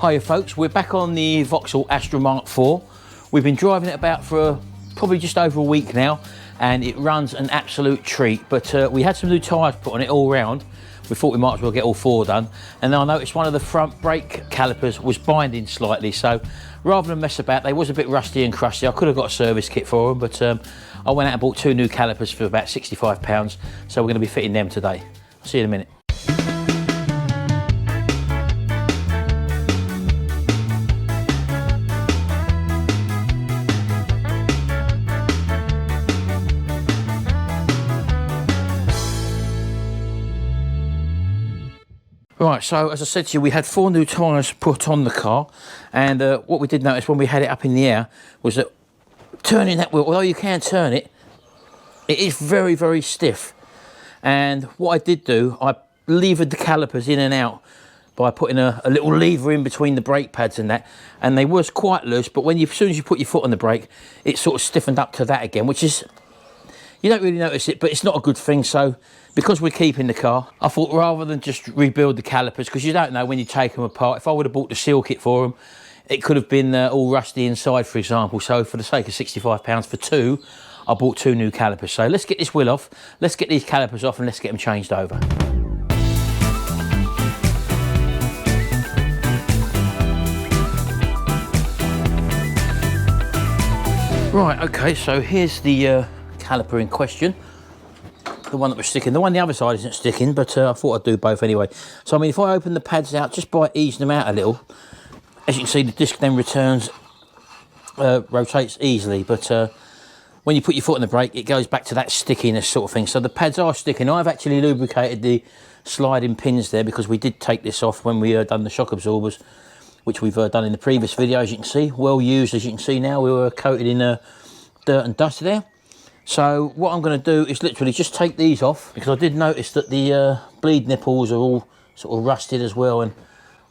Hiya folks, we're back on the Vauxhall Astra Mark IV. We've been driving it about for probably just over a week now, and it runs an absolute treat. But we had some new tyres put on it all round. We thought we might as well get all four done. And then I noticed one of the front brake calipers was binding slightly. So rather than mess about, they was a bit rusty and crusty. I could have got a service kit for them, but I went out and bought two new calipers for about £65. So we're going to be fitting them today. I'll see you in a minute. Right, so as I said to you, we had four new tyres put on the car, and what we did notice when we had it up in the air was that turning that wheel, although you can turn it, it is very, very stiff. And what I did do, I levered the calipers in and out by putting a little lever in between the brake pads and that, and they was quite loose, but as soon as you put your foot on the brake, it sort of stiffened up to that again, which is, you don't really notice it, but it's not a good thing. So because we're keeping the car, I thought rather than just rebuild the calipers, because you don't know when you take them apart, if I would have bought the seal kit for them, it could have been all rusty inside, for example. So for the sake of £65 for two, I bought two new calipers. So let's get this wheel off, let's get these calipers off, and let's get them changed over. Right, okay, so here's the caliper in question, the one that was sticking. The one on the other side isn't sticking, but I thought I'd do both anyway. So I mean, if I open the pads out just by easing them out a little, as you can see, the disc then rotates easily, but when you put your foot on the brake, it goes back to that stickiness sort of thing. So the pads are sticking. I've actually lubricated the sliding pins there because we did take this off when we done the shock absorbers, which we've done in the previous video. As you can see, well used. As you can see now, we were coated in dirt and dust there. So what I'm going to do is literally just take these off, because I did notice that the bleed nipples are all sort of rusted as well, and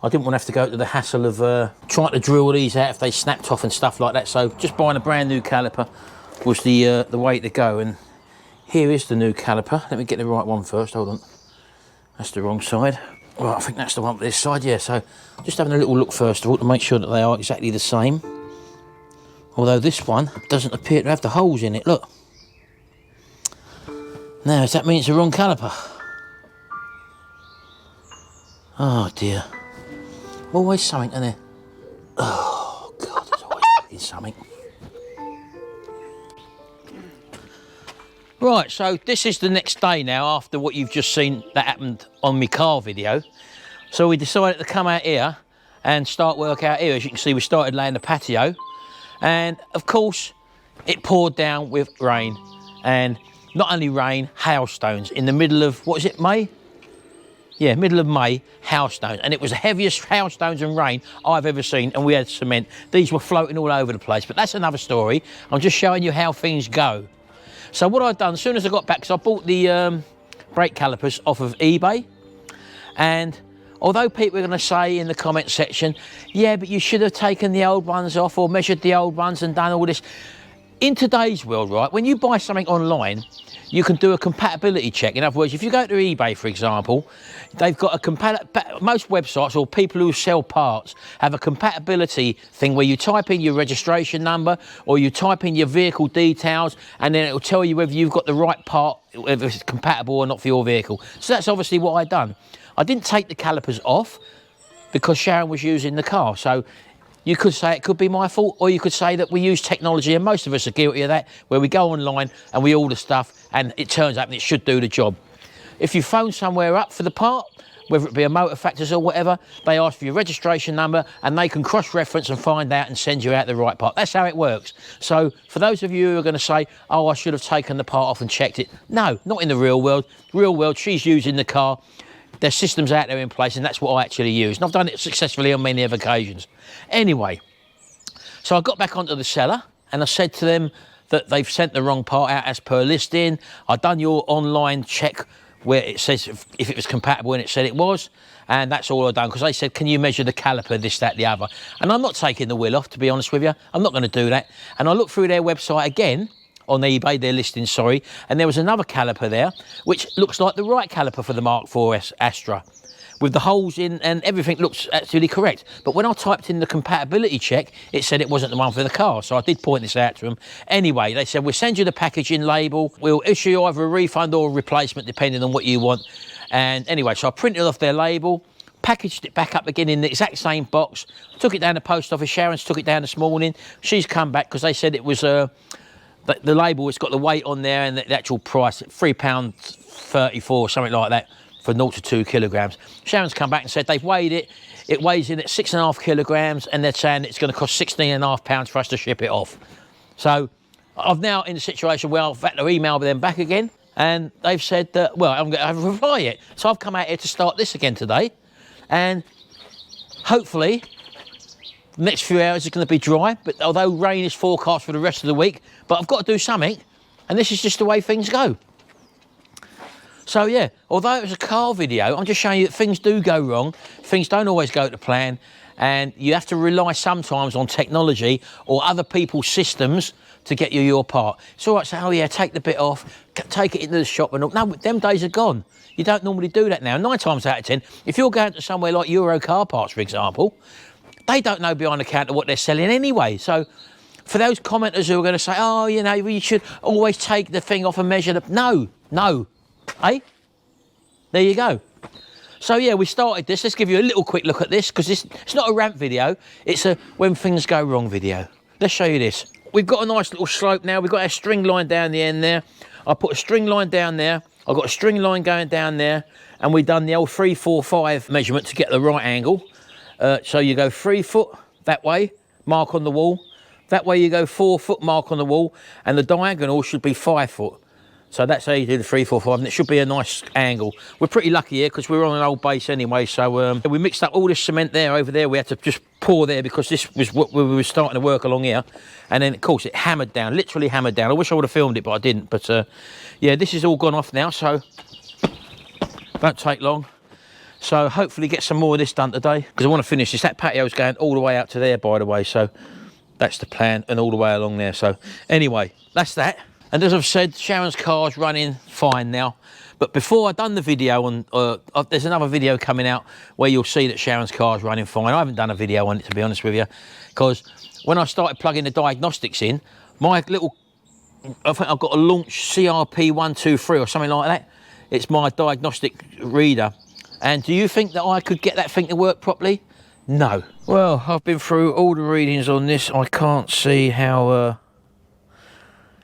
I didn't want to have to go to the hassle of trying to drill these out if they snapped off and stuff like that. So just buying a brand new caliper was the way to go. And here is the new caliper. Let me get the right one first. Hold on, that's the wrong side. Right, I think that's the one on this side. Yeah, so just having a little look first of all to make sure that they are exactly the same. Although this one doesn't appear to have the holes in it. Look. Now, does that mean it's the wrong caliper? Oh dear. Always something, isn't there? Oh God, there's always fucking something. Right, so this is the next day now after what you've just seen that happened on my car video. So we decided to come out here and start work out here. As you can see, we started laying the patio, and of course it poured down with rain, and not only rain, hailstones in the middle of, what is it, May? Yeah, middle of May, hailstones. And it was the heaviest hailstones and rain I've ever seen, and we had cement. These were floating all over the place, but that's another story. I'm just showing you how things go. So what I've done, as soon as I got back, because I bought the brake calipers off of eBay, and although people are going to say in the comment section, yeah, but you should have taken the old ones off or measured the old ones and done all this. In today's world, right, when you buy something online, you can do a compatibility check. In other words, if you go to eBay, for example, they've got most websites or people who sell parts have a compatibility thing where you type in your registration number or you type in your vehicle details, and then it'll tell you whether you've got the right part, whether it's compatible or not for your vehicle. So that's obviously what I've done. I didn't take the calipers off because Sharon was using the car. So you could say it could be my fault, or you could say that we use technology, and most of us are guilty of that, where we go online and we order stuff and it turns out it should do the job. If you phone somewhere up for the part, whether it be a Motor Factors or whatever, they ask for your registration number and they can cross-reference and find out and send you out the right part. That's how it works. So for those of you who are going to say, oh, I should have taken the part off and checked it. No, not in the real world. Real world, she's using the car. There's systems out there in place, and that's what I actually use. And I've done it successfully on many other occasions. Anyway, so I got back onto the seller and I said to them that they've sent the wrong part out as per listing. I'd done your online check where it says if it was compatible, and it said it was. And that's all I've done, because they said, can you measure the caliper, this, that, the other? And I'm not taking the wheel off, to be honest with you. I'm not going to do that. And I looked through their website again, on eBay, their listing, sorry, and there was another caliper there, which looks like the right caliper for the Mark IV Astra, with the holes in, and everything looks absolutely correct. But when I typed in the compatibility check, it said it wasn't the one for the car. So I did point this out to them. Anyway, they said, we'll send you the packaging label. We'll issue you either a refund or a replacement, depending on what you want. And anyway, so I printed off their label, packaged it back up again in the exact same box, took it down to the post office. Sharon's took it down this morning. She's come back because they said it was the label, it's got the weight on there and the actual price, £3.34, something like that, for 0 to 2 kilograms. Sharon's come back and said they've weighed it. It weighs in at 6.5 kilograms, and they're saying it's going to cost £16.5 for us to ship it off. So I'm now in a situation where I've had to email them back again, and they've said that, well, I'm going to have a reply yet. So I've come out here to start this again today, and hopefully the next few hours is going to be dry, but although rain is forecast for the rest of the week, but I've got to do something, and this is just the way things go. So yeah, although it was a car video, I'm just showing you that things do go wrong. Things don't always go to plan, and you have to rely sometimes on technology or other people's systems to get you your part. It's all right to say, oh yeah, take the bit off, take it into the shop, and all. No, them days are gone. You don't normally do that now. 9 times out of 10, if you're going to somewhere like Euro Car Parts, for example, they don't know behind the counter what they're selling anyway. So for those commenters who are going to say, oh, you know, you should always take the thing off and measure the... No. Hey, there you go. So yeah, we started this. Let's give you a little quick look at this, because it's not a rant video, it's a when things go wrong video. Let's show you this. We've got a nice little slope now. We've got our string line down the end there. I put a string line down there. I've got a string line going down there, and we've done the old 3, 4, 5 measurement to get the right angle. So you go 3 foot that way, mark on the wall. That way you go 4 foot, mark on the wall, and the diagonal should be 5 foot. So that's how you do the 3, 4, 5, and it should be a nice angle. We're pretty lucky here because we're on an old base anyway. So we mixed up all this cement there, over there. We had to just pour there because this was what we were starting to work along here. And then, of course, it hammered down, literally hammered down. I wish I would have filmed it, but I didn't. But yeah, this is all gone off now, so won't take long. So hopefully get some more of this done today, because I want to finish this. That patio's going all the way out to there, by the way. So that's the plan, and all the way along there. So anyway, that's that. And as I've said, Sharon's car's running fine now. But before I've done the video on, there's another video coming out where you'll see that Sharon's car's running fine. I haven't done a video on it, to be honest with you, because when I started plugging the diagnostics in, my little, I think I've got a launch CRP123 or something like that. It's my diagnostic reader. And do you think that I could get that thing to work properly? No. Well, I've been through all the readings on this. I can't see how...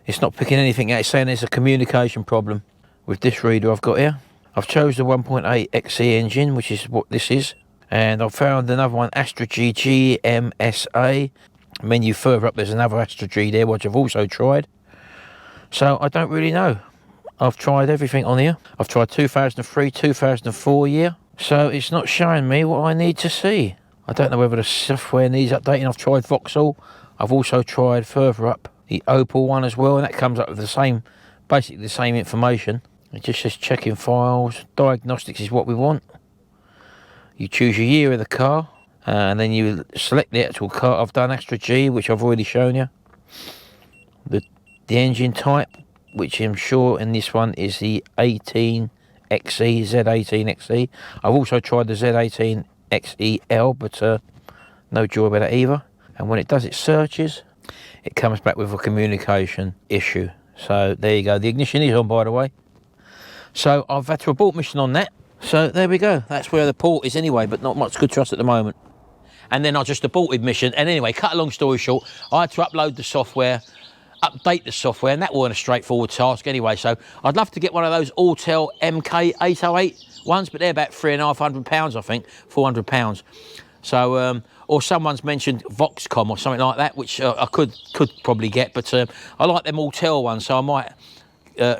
it's not picking anything out. It's saying there's a communication problem with this reader I've got here. I've chose the 1.8 XE engine, which is what this is. And I've found another one, Astra G GMSA. Menu further up, there's another Astra G there, which I've also tried. So I don't really know. I've tried everything on here. I've tried 2003, 2004 year. So it's not showing me what I need to see. I don't know whether the software needs updating. I've tried Vauxhall. I've also tried further up the Opel one as well, and that comes up with the same, basically the same information. It just says checking files. Diagnostics is what we want. You choose your year of the car, and then you select the actual car. I've done Astra G, which I've already shown you. The engine type, which I'm sure in this one is the 18XE, Z18XE. I've also tried the Z18XEL, but no joy about that either. And when it does its searches, it comes back with a communication issue. So there you go. The ignition is on, by the way. So I've had to abort mission on that. So there we go. That's where the port is anyway, but not much good trust at the moment. And then I just aborted mission. And anyway, cut a long story short, I had to upload the software, update the software, and that wasn't a straightforward task anyway. So I'd love to get one of those Autel MK808 ones, but they're about £350, I think, £400. So, or someone's mentioned Voxcom or something like that, which I could probably get, but I like them Autel ones, so I might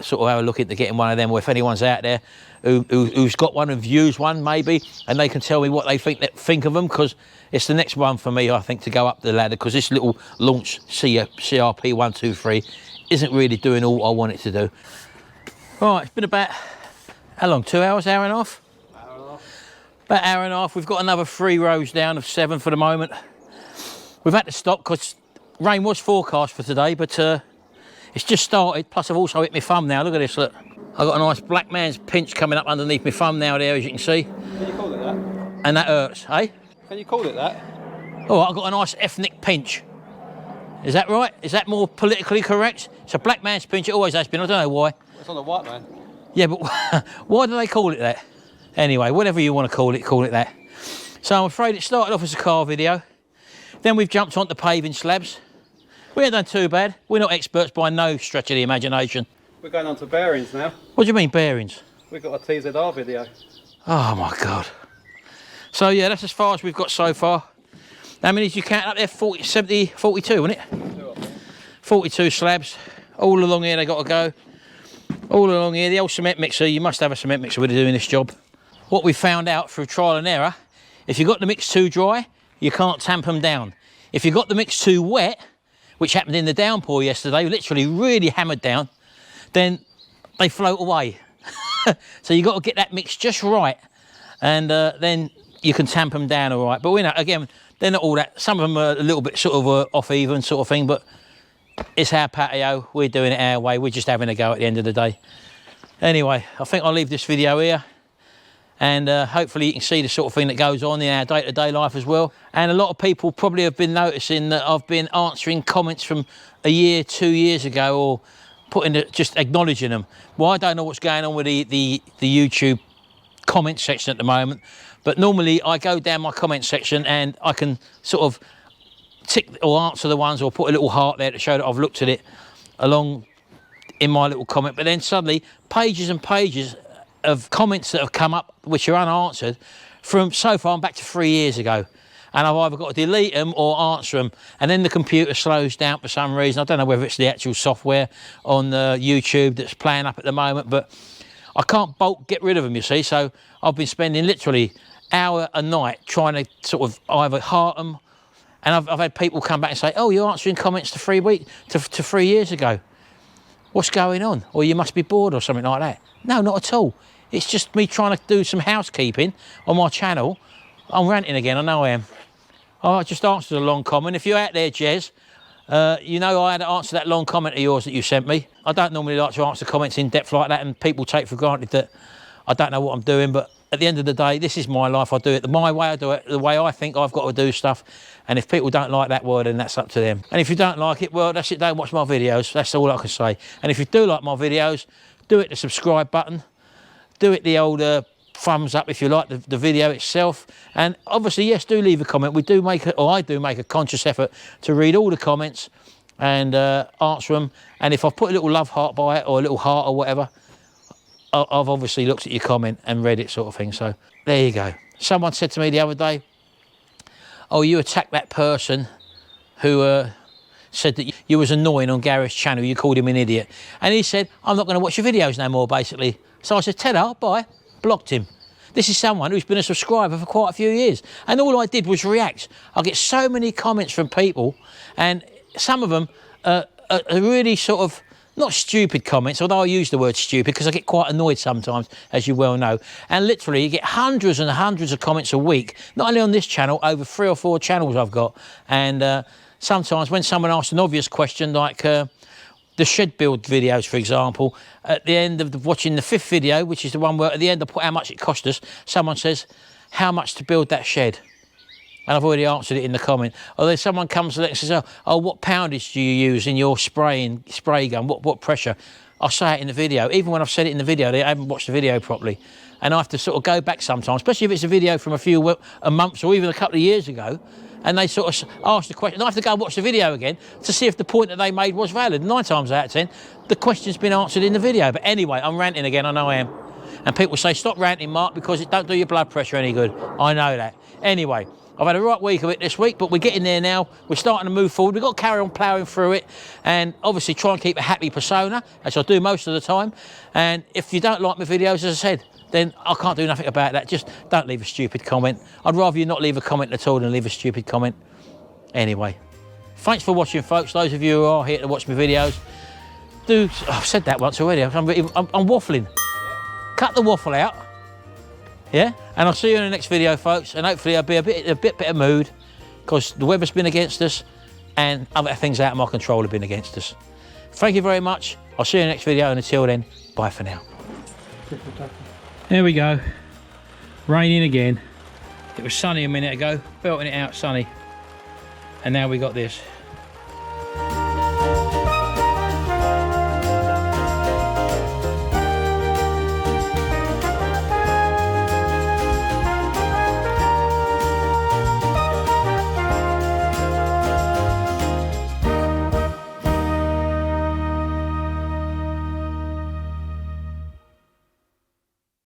sort of have a look into getting one of them, or if anyone's out there who's got one and views one, maybe, and they can tell me what they think of them, because it's the next one for me, I think, to go up the ladder, because this little launch CRP123 isn't really doing all I want it to do. Right, it's been about, how long, 2 hours, hour and a half? About an hour and a half. We've got another 3 rows down of 7 for the moment. We've had to stop because rain was forecast for today, but It's just started, plus I've also hit my thumb now. Look at this, look. I've got a nice black man's pinch coming up underneath my thumb now there, as you can see. Can you call it that? And that hurts, eh? Can you call it that? Oh, I've got a nice ethnic pinch. Is that right? Is that more politically correct? It's a black man's pinch, it always has been, I don't know why. It's on a white man. Yeah, but why do they call it that? Anyway, whatever you want to call it that. So I'm afraid it started off as a car video. Then we've jumped onto paving slabs. We ain't done too bad. We're not experts by no stretch of the imagination. We're going on to bearings now. What do you mean, bearings? We've got a TZR video. Oh my God. So yeah, that's as far as we've got so far. How many did you count up there? 40, 70, 42, wasn't it? 42 slabs. All along here they got to go. All along here, the old cement mixer, you must have a cement mixer when you're doing this job. What we found out through trial and error, if you've got the mix too dry, you can't tamp them down. If you've got the mix too wet, which happened in the downpour yesterday, literally really hammered down, then they float away. So you've got to get that mix just right, and then you can tamp them down all right. But we're not, again, they're not all that. Some of them are a little bit sort of off even sort of thing, but it's our patio. We're doing it our way. We're just having a go at the end of the day. Anyway, I think I'll leave this video here, and hopefully you can see the sort of thing that goes on in our day-to-day life as well. And a lot of people probably have been noticing that I've been answering comments from a year, 2 years ago, or just acknowledging them. Well, I don't know what's going on with the YouTube comment section at the moment, but normally I go down my comment section and I can sort of tick or answer the ones, or put a little heart there to show that I've looked at it along in my little comment. But then suddenly pages and pages of comments that have come up which are unanswered from so far back to 3 years ago, and I've either got to delete them or answer them, and then the computer slows down for some reason. I don't know whether it's the actual software on YouTube that's playing up at the moment, but I can't get rid of them, you see. So I've been spending literally hour a night trying to sort of either heart them, and I've had people come back and say, oh, you're answering comments to 3 years ago. What's going on? Or you must be bored or something like that. No, not at all. It's just me trying to do some housekeeping on my channel. I'm ranting again, I know I am. I just answered a long comment. If you're out there, Jez, you know I had to answer that long comment of yours that you sent me. I don't normally like to answer comments in depth like that, and people take for granted that I don't know what I'm doing, but at the end of the day, this is my life. I do it my way. I do it the way I think I've got to do stuff. And if people don't like that word, then that's up to them. And if you don't like it, well, that's it. Don't watch my videos. That's all I can say. And if you do like my videos, do it the subscribe button. Do it the old thumbs up if you like the video itself. And obviously, yes, do leave a comment. I do make a conscious effort to read all the comments and answer them. And if I've put a little love heart by it, or a little heart or whatever, I've obviously looked at your comment and read it, sort of thing. So there you go. Someone said to me the other day, oh, you attacked that person who said that you was annoying on Gary's channel. You called him an idiot. And he said, I'm not going to watch your videos no more, basically. So I said, ta-da, bye. Blocked him. This is someone who's been a subscriber for quite a few years. And all I did was react. I get so many comments from people, and some of them are really sort of, not stupid comments, although I use the word stupid because I get quite annoyed sometimes, as you well know. And literally, you get hundreds and hundreds of comments a week, not only on this channel, over 3 or 4 channels I've got. And sometimes when someone asks an obvious question, like the shed build videos, for example, at the end of watching the 5th video, which is the one where at the end I put how much it cost us, someone says, how much to build that shed? And I've already answered it in the comment. Or then someone comes and says, oh, what poundage do you use in your spray gun? What pressure? I say it in the video. Even when I've said it in the video, they haven't watched the video properly. And I have to sort of go back sometimes, especially if it's a video from a month or even a couple of years ago, and they sort of ask the question. I have to go and watch the video again to see if the point that they made was valid. 9 times out of 10, the question's been answered in the video. But anyway, I'm ranting again, I know I am. And people say, stop ranting, Mark, because it don't do your blood pressure any good. I know that. Anyway, I've had a right week of it this week, but we're getting there now. We're starting to move forward. We've got to carry on ploughing through it, and obviously try and keep a happy persona, as I do most of the time. And if you don't like my videos, as I said, then I can't do nothing about that. Just don't leave a stupid comment. I'd rather you not leave a comment at all than leave a stupid comment. Anyway, thanks for watching, folks. Those of you who are here to watch my videos, I've said that once already. I'm waffling. Cut the waffle out. Yeah, and I'll see you in the next video, folks, and hopefully I'll be a bit better mood, because the weather's been against us and other things out of my control have been against us. Thank you very much. I'll see you in the next video, and until then, bye for now. There we go. Raining again. It was sunny a minute ago, belting it out sunny. And now we got this.